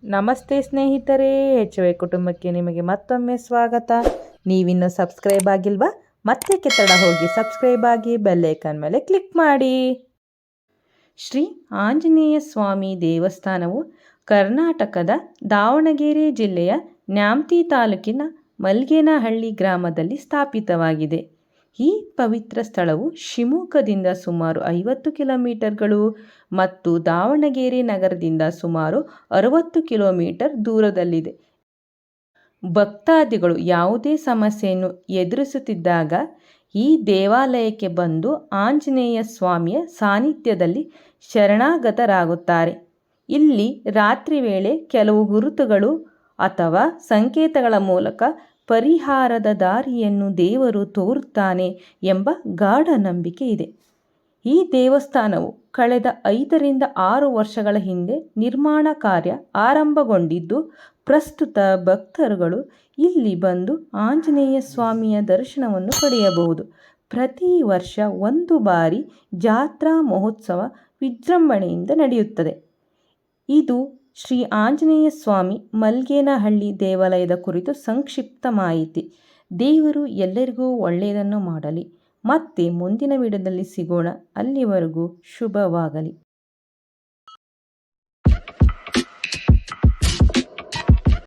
ನಮಸ್ತೆ ಸ್ನೇಹಿತರೆ, HY ಕುಟುಂಬಕ್ಕೆ ನಿಮಗೆ ಮತ್ತೊಮ್ಮೆ ಸ್ವಾಗತ. ನೀವಿನ್ನು ಸಬ್ಸ್ಕ್ರೈಬ್ ಆಗಿಲ್ವಾ? ಮತ್ತೆ ಕೆತ್ತಡ ಹೋಗಿ ಸಬ್ಸ್ಕ್ರೈಬ್ ಆಗಿ ಬೆಲ್ಲೈಕನ್ ಮೇಲೆ ಕ್ಲಿಕ್ ಮಾಡಿ. ಶ್ರೀ ಆಂಜನೇಯ ಸ್ವಾಮಿ ದೇವಸ್ಥಾನವು ಕರ್ನಾಟಕದ ದಾವಣಗೆರೆ ಜಿಲ್ಲೆಯ ನ್ಯಾಮತಿ ತಾಲೂಕಿನ ಮಲ್ಗೇನಹಳ್ಳಿ ಗ್ರಾಮದಲ್ಲಿ ಸ್ಥಾಪಿತವಾಗಿದೆ. ಈ ಪವಿತ್ರ ಸ್ಥಳವು ಶಿವಮೊಗ್ಗದಿಂದ ಸುಮಾರು 50 ಕಿಲೋಮೀಟರ್ಗಳು ಮತ್ತು ದಾವಣಗೆರೆ ನಗರದಿಂದ ಸುಮಾರು 60 ಕಿಲೋಮೀಟರ್ ದೂರದಲ್ಲಿದೆ. ಭಕ್ತಾದಿಗಳು ಯಾವುದೇ ಸಮಸ್ಯೆಯನ್ನು ಎದುರಿಸುತ್ತಿದ್ದಾಗ ಈ ದೇವಾಲಯಕ್ಕೆ ಬಂದು ಆಂಜನೇಯ ಸ್ವಾಮಿಯ ಸಾನ್ನಿಧ್ಯದಲ್ಲಿ ಶರಣಾಗತರಾಗುತ್ತಾರೆ. ಇಲ್ಲಿ ರಾತ್ರಿ ವೇಳೆ ಕೆಲವು ಗುರುತುಗಳು ಅಥವಾ ಸಂಕೇತಗಳ ಮೂಲಕ ಪರಿಹಾರದ ದಾರಿಯನ್ನು ದೇವರು ತೋರುತ್ತಾನೆ ಎಂಬ ಗಾಢ ನಂಬಿಕೆ ಇದೆ. ಈ ದೇವಸ್ಥಾನವು ಕಳೆದ 5 ರಿಂದ 6 ವರ್ಷಗಳ ಹಿಂದೆ ನಿರ್ಮಾಣ ಕಾರ್ಯ ಆರಂಭಗೊಂಡಿದ್ದು, ಪ್ರಸ್ತುತ ಭಕ್ತರುಗಳು ಇಲ್ಲಿ ಬಂದು ಆಂಜನೇಯ ಸ್ವಾಮಿಯ ದರ್ಶನವನ್ನು ಪಡೆಯಬಹುದು. ಪ್ರತಿ ವರ್ಷ ಒಂದು ಬಾರಿ ಜಾತ್ರಾ ಮಹೋತ್ಸವ ವಿಜೃಂಭಣೆಯಿಂದ ನಡೆಯುತ್ತದೆ. ಇದು ಶ್ರೀ ಆಂಜನೇಯ ಸ್ವಾಮಿ ಮಲ್ಗೇನಹಳ್ಳಿ ದೇವಾಲಯದ ಕುರಿತು ಸಂಕ್ಷಿಪ್ತ ಮಾಹಿತಿ. ದೇವರು ಎಲ್ಲರಿಗೂ ಒಳ್ಳೆಯದನ್ನು ಮಾಡಲಿ. ಮತ್ತೆ ಮುಂದಿನ ವಿಡಿಯೋದಲ್ಲಿ ಸಿಗೋಣ. ಅಲ್ಲಿವರೆಗೂ ಶುಭವಾಗಲಿ.